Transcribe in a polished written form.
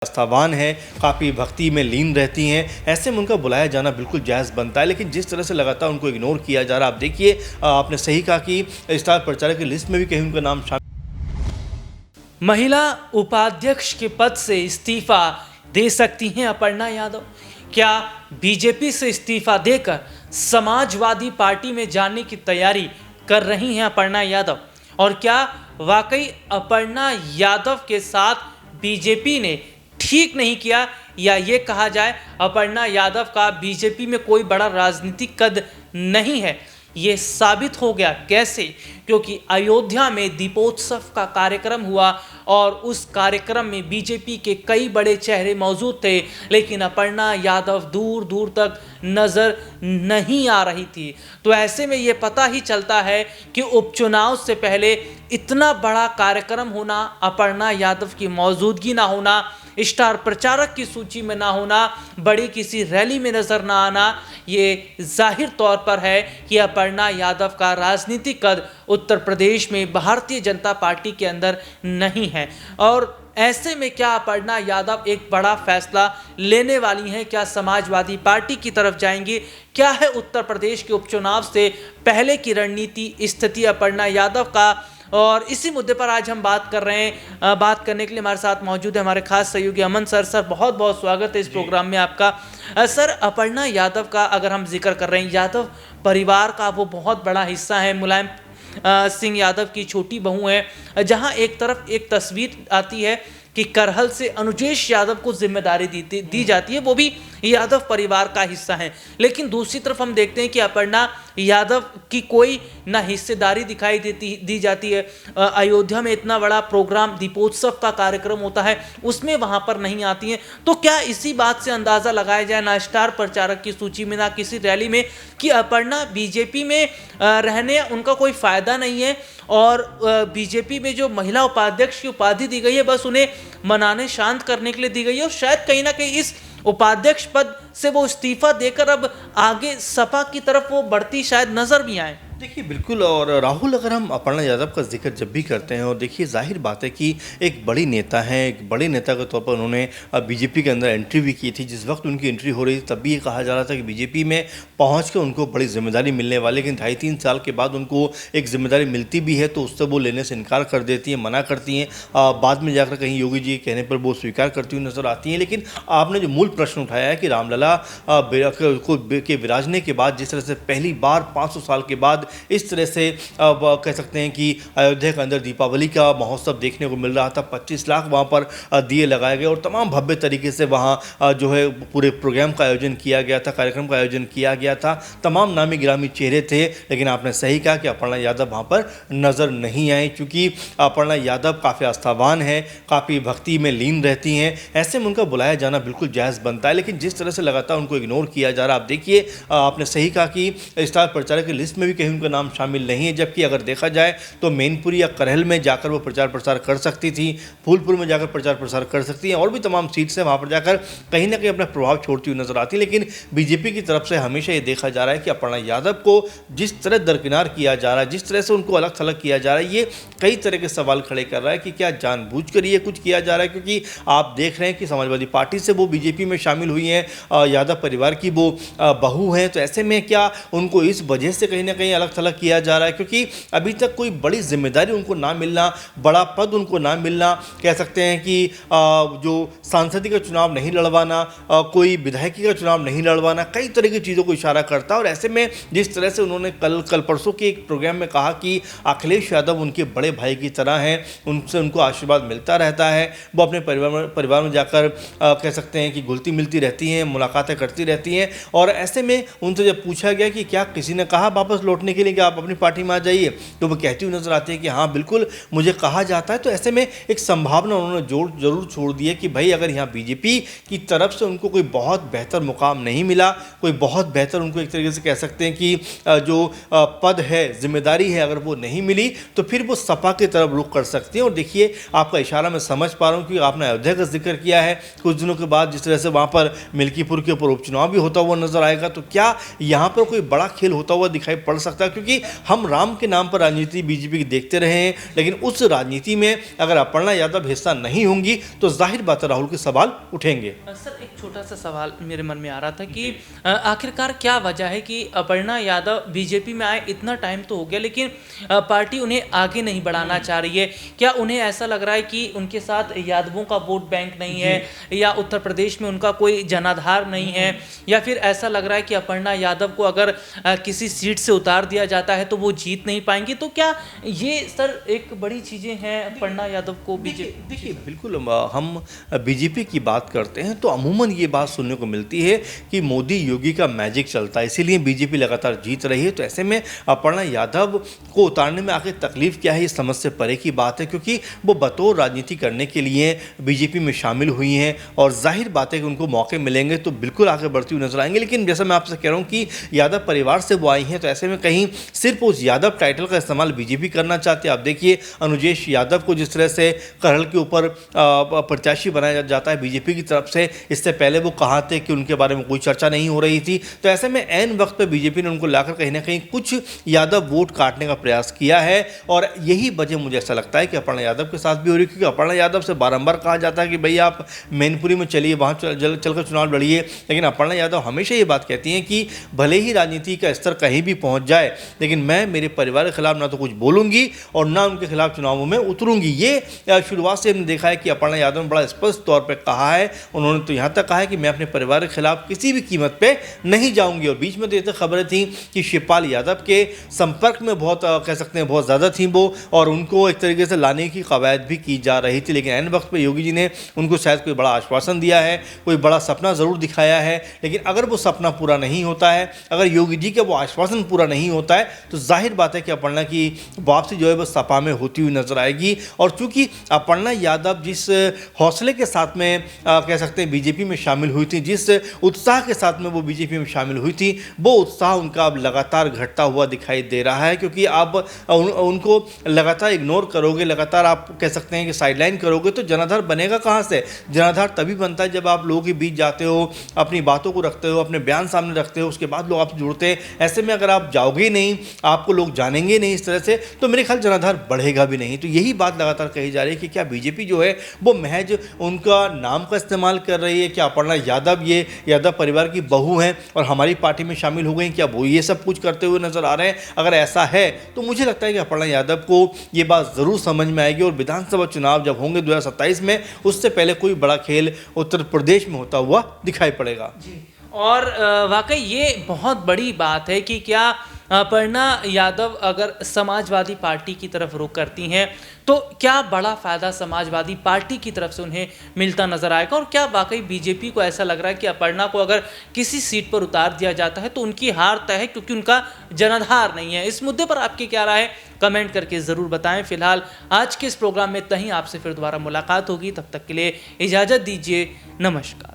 आस्थावान है, काफ़ी भक्ति में लीन रहती हैं। ऐसे में उनका बुलाया जाना बिल्कुल जायज़ बनता है, लेकिन जिस तरह से लगातार उनको इग्नोर किया जा रहा है, आप देखिए आपने सही कहा कि स्टार प्रचारक की लिस्ट में भी कहीं उनका नाम शामिल। महिला उपाध्यक्ष के पद से इस्तीफा दे सकती हैं अपर्णा यादव। क्या बीजेपी से इस्तीफा देकर समाजवादी पार्टी में जाने की तैयारी कर रही हैं अपर्णा यादव? और क्या वाकई अपर्णा यादव के साथ बीजेपी ने ठीक नहीं किया, या ये कहा जाए अपर्णा यादव का बीजेपी में कोई बड़ा राजनीतिक कद नहीं है? ये साबित हो गया कैसे? क्योंकि अयोध्या में दीपोत्सव का कार्यक्रम हुआ और उस कार्यक्रम में बीजेपी के कई बड़े चेहरे मौजूद थे, लेकिन अपर्णा यादव दूर दूर तक नज़र नहीं आ रही थी। तो ऐसे में ये पता ही चलता है कि उपचुनाव से पहले इतना बड़ा कार्यक्रम होना, अपर्णा यादव की मौजूदगी ना होना, स्टार प्रचारक की सूची में ना होना, बड़ी किसी रैली में नजर ना आना, ये जाहिर तौर पर है कि अपर्णा यादव का राजनीतिक कद उत्तर प्रदेश में भारतीय जनता पार्टी के अंदर नहीं है। और ऐसे में क्या अपर्णा यादव एक बड़ा फैसला लेने वाली हैं? क्या समाजवादी पार्टी की तरफ जाएंगी? क्या है उत्तर प्रदेश के उपचुनाव से पहले की रणनीति, स्थिति अपर्णा यादव का? और इसी मुद्दे पर आज हम बात कर रहे हैं। बात करने के लिए हमारे साथ मौजूद है हमारे खास सहयोगी अमन सर। सर, बहुत बहुत स्वागत है इस प्रोग्राम में आपका। सर, अपर्णा यादव का अगर हम जिक्र कर रहे हैं, यादव परिवार का वो बहुत बड़ा हिस्सा है, मुलायम सिंह यादव की छोटी बहू है, जहां एक तरफ एक तस्वीर आती है कि करहल से अनुजेश यादव को जिम्मेदारी दी जाती है, वो भी यादव परिवार का हिस्सा है। लेकिन दूसरी तरफ हम देखते हैं कि अपर्णा यादव की कोई ना हिस्सेदारी दिखाई दी जाती है। अयोध्या में इतना बड़ा प्रोग्राम, दीपोत्सव का कार्यक्रम होता है, उसमें वहां पर नहीं आती हैं। तो क्या इसी बात से अंदाजा लगाया जाए, ना स्टार प्रचारक की सूची में, ना किसी रैली में, कि अपर्णा बीजेपी में रहने उनका कोई फायदा नहीं है, और बीजेपी में जो महिला उपाध्यक्ष की उपाधि दी गई है बस उन्हें मनाने, शांत करने के लिए दी गई है, और शायद कहीं ना कहीं इस उपाध्यक्ष पद से वो इस्तीफा देकर अब आगे सपा की तरफ वो बढ़ती शायद नजर भी आए? देखिए बिल्कुल। और राहुल, अगर हम अपर्णा यादव का जिक्र जब भी करते हैं, और देखिए जाहिर बात है कि एक बड़ी नेता हैं, एक बड़े नेता के तौर पर उन्होंने बीजेपी के अंदर एंट्री भी की थी। जिस वक्त उनकी एंट्री हो रही थी तब भी ये कहा जा रहा था कि बीजेपी में पहुंच के उनको बड़ी जिम्मेदारी मिलने वाली, लेकिन 2.5-3 साल के बाद उनको एक जिम्मेदारी मिलती भी है तो उससे वो लेने से इनकार कर देती हैं, मना करती हैं। बाद में जाकर कहीं योगी जी के कहने पर वो स्वीकार करती हुई नजर आती हैं। लेकिन आपने जो मूल प्रश्न उठाया है कि रामलला के विराजने के बाद जिस तरह से पहली बार 500 साल के बाद इस तरह से कह सकते हैं कि अयोध्या के अंदर दीपावली का महोत्सव देखने को मिल रहा था। 25 लाख वहाँ पर दिए लगाए गए और तमाम भव्य तरीके से वहाँ जो है पूरे प्रोग्राम का आयोजन किया गया था, कार्यक्रम का आयोजन किया गया था। तमाम नामी गिरामी चेहरे थे, लेकिन आपने सही कहा कि अपर्णा यादव वहाँ पर नज़र नहीं आए, क्योंकि अपर्णा यादव काफ़ी आस्थावान है, काफ़ी भक्ति में लीन रहती हैं। ऐसे में उनका बुलाया जाना बिल्कुल जायज़ बनता है, लेकिन जिस तरह से लगातार उनको इग्नोर किया जा रहा है, आप देखिए आपने सही कहा कि स्टार प्रचारक की लिस्ट में भी कहीं उनका नाम शामिल नहीं है। जबकि अगर देखा जाए तो मैनपुरी या करहल में जाकर वो प्रचार प्रसार कर सकती थी, फूलपुर में जाकर प्रचार प्रसार कर सकती हैं, और भी तमाम सीट से वहाँ पर जाकर कहीं ना कहीं अपना प्रभाव छोड़ती हुई नजर आती है। लेकिन बीजेपी की तरफ से हमेशा ये देखा जा रहा है कि अपर्णा यादव को जिस तरह दरकिनार किया जा रहा है, जिस तरह से उनको अलग थलग किया जा रहा है, ये कई तरह के सवाल खड़े कर रहा है कि क्या जानबूझकर ये कुछ किया जा रहा है। क्योंकि आप देख रहे हैं कि समाजवादी पार्टी से वो बीजेपी में शामिल हुई हैं, यादव परिवार की वो बहू हैं, तो ऐसे में क्या उनको इस वजह से कहीं ना कहीं अलग थलग किया जा रहा है? क्योंकि अभी तक कोई बड़ी जिम्मेदारी उनको ना मिलना, बड़ा पद उनको ना मिलना, कह सकते हैं कि जो सांसदी का चुनाव नहीं लड़वाना, कोई विधायकी का चुनाव नहीं लड़वाना, कई तरह की चीज़ों को इशारा करता है। और ऐसे में जिस तरह से उन्होंने कल परसों के एक प्रोग्राम में कहा कि अखिलेश यादव उनके बड़े भाई की तरह हैं, उनसे उनको आशीर्वाद मिलता रहता है, वो अपने परिवार में जाकर कह सकते हैं कि घुलती मिलती रहती हैं, मुलाकातें करती रहती हैं। और ऐसे में उनसे जब पूछा गया कि क्या किसी ने कहा वापस लौटने के लिए कि आप अपनी पार्टी में आ जाइए, तो वो कहती हुई नजर आती है कि हाँ बिल्कुल मुझे कहा जाता है। तो ऐसे में एक संभावना उन्होंने जरूर छोड़ दी है कि भाई अगर यहाँ बीजेपी की तरफ से उनको कोई बहुत बेहतर मुकाम नहीं मिला, कोई बहुत बेहतर उनको एक तरीके से कह सकते हैं कि जो पद है, जिम्मेदारी है, अगर वो नहीं मिली तो फिर वो सपा की तरफ रुख कर सकती हैं। और देखिए आपका इशारा मैं समझ पा रहा हूँ कि आपने अयोध्या का जिक्र किया है, कुछ दिनों के बाद जिस तरह से वहाँ पर मिल्कीपुर के ऊपर उपचुनाव भी होता हुआ नजर आएगा, तो क्या यहाँ पर कोई बड़ा खेल होता हुआ दिखाई पड़ सकता है? क्योंकि हम राम के नाम पर राजनीति बीजेपी की देखते रहे हैं, लेकिन उस राजनीति में अगर अपर्णा यादव हिस्सा नहीं होंगी तो जाहिर बात है राहुल के सवाल उठेंगे। सर, एक छोटा सा सवाल मेरे मन में आ रहा था कि आखिरकार क्या वजह है कि अपर्णा यादव बीजेपी में आए, इतना टाइम तो हो गया लेकिन पार्टी उन्हें आगे नहीं बढ़ाना चाह रही है। क्या उन्हें ऐसा लग रहा है कि उनके साथ यादवों का वोट बैंक नहीं है, या उत्तर प्रदेश में उनका कोई जनाधार नहीं है, या फिर ऐसा लग रहा है कि अपर्णा यादव को अगर किसी सीट से उतार दिया जाता है तो वो जीत नहीं पाएंगी? तो क्या ये सर एक बड़ी चीज़ें हैं अपर्णा यादव को बीजेपी? देखिए बिल्कुल, हम बीजेपी की बात करते हैं तो अमूमन ये बात सुनने को मिलती है कि मोदी योगी का मैजिक चलता है, इसीलिए बीजेपी लगातार जीत रही है। तो ऐसे में अपर्णा यादव को उतारने में आखिर तकलीफ क्या है, ये समझ से परे की बात है, क्योंकि वो बतौर राजनीति करने के लिए बीजेपी में शामिल हुई हैं और जाहिर बात है कि उनको मौके मिलेंगे तो बिल्कुल आगे बढ़ती हुई नजर आएंगे। लेकिन जैसा मैं आपसे कह रहा हूँ कि यादव परिवार से वो आई हैं, तो ऐसे में कहीं सिर्फ उस यादव टाइटल का इस्तेमाल बीजेपी करना चाहते हैं। आप देखिए अनुजेश यादव को जिस तरह से करहल के ऊपर प्रत्याशी बनाया जाता है बीजेपी की तरफ से, इससे पहले वो कहाँ थे कि उनके बारे में कोई चर्चा नहीं हो रही थी। तो ऐसे में ऐन वक्त पर बीजेपी ने उनको लाकर कहीं ना कहीं कुछ यादव वोट काटने का प्रयास किया है और यही वजह मुझे ऐसा लगता है कि अपर्णा यादव के साथ भी हो रही है, क्योंकि अपर्णा यादव से बारंबार कहा जाता है कि भाई आप मैनपुरी में चलिए, वहाँ चलकर चुनाव लड़िए, लेकिन अपर्णा यादव हमेशा ये बात कहती हैं कि भले ही राजनीति का स्तर कहीं भी पहुँच जाए, लेकिन मैं मेरे परिवार के खिलाफ ना तो कुछ बोलूँगी और ना उनके खिलाफ चुनावों में उतरूँगी। ये शुरुआत से हमने देखा है कि अपर्णा यादव ने बड़ा स्पष्ट तौर पर कहा है। उन्होंने तो यहाँ तक कहा है कि मैं अपने परिवार के खिलाफ किसी भी कीमत पे नहीं जाऊंगी। और बीच में तो ये तक खबरें थी कि शिवपाल यादव के संपर्क में बहुत कह सकते हैं बहुत ज़्यादा थी वो, और उनको एक तरीके से लाने की कवायद भी की जा रही थी। लेकिन ऐन वक्त पे योगी जी ने उनको शायद कोई बड़ा आश्वासन दिया है, कोई बड़ा सपना ज़रूर दिखाया है, लेकिन अगर वो सपना पूरा नहीं होता है, अगर योगी जी का वो आश्वासन पूरा नहीं होता है, तो जाहिर बात है कि अपर्णा की वापसी जो है वो सपा में होती हुई नजर आएगी। और चूंकि अपर्णा यादव जिस हौसले के साथ में कह सकते हैं बीजेपी में शामिल हुई थी, जिस उत्साह के साथ में वो बीजेपी में शामिल हुई थी, वो उत्साह उनका अब लगातार घटता हुआ दिखाई दे रहा है। क्योंकि आप उनको लगातार इग्नोर करोगे, लगातार आप कह सकते हैं कि साइडलाइन करोगे, तो जनाधार बनेगा कहाँ से? जनाधार तभी बनता है जब आप लोगों के बीच जाते हो, अपनी बातों को रखते हो, अपने बयान सामने रखते हो, उसके बाद लोग आपसे जुड़ते हैं। ऐसे में अगर आप जाओगे नहीं, आपको लोग जानेंगे नहीं इस तरह से, तो मेरे ख्याल जनाधार बढ़ेगा भी नहीं। तो यही बात लगातार कही जा रही है कि क्या बीजेपी जो है वो महज उनका नाम का इस्तेमाल कर रही है? क्या अपर्णा यादव ये यादव परिवार की बहू हैं और हमारी पार्टी में शामिल हो गई, क्या वो ये सब कुछ करते हुए नजर आ रहे हैं? अगर ऐसा है तो मुझे लगता है कि अपर्णा यादव को ये बात ज़रूर समझ में आएगी और विधानसभा चुनाव जब होंगे 2027 में, उससे पहले कोई बड़ा खेल उत्तर प्रदेश में होता हुआ दिखाई पड़ेगा। जी, और वाकई ये बहुत बड़ी बात है कि क्या अपर्णा यादव अगर समाजवादी पार्टी की तरफ रुख करती हैं तो क्या बड़ा फ़ायदा समाजवादी पार्टी की तरफ से उन्हें मिलता नजर आएगा? और क्या वाकई बीजेपी को ऐसा लग रहा है कि अपर्णा को अगर किसी सीट पर उतार दिया जाता है तो उनकी हार तय है, क्योंकि उनका जनाधार नहीं है? इस मुद्दे पर आपकी क्या राय है, कमेंट करके ज़रूर बताएं। फिलहाल आज के इस प्रोग्राम में इतना ही, आपसे फिर दोबारा मुलाकात होगी, तब तक के लिए इजाज़त दीजिए, नमस्कार।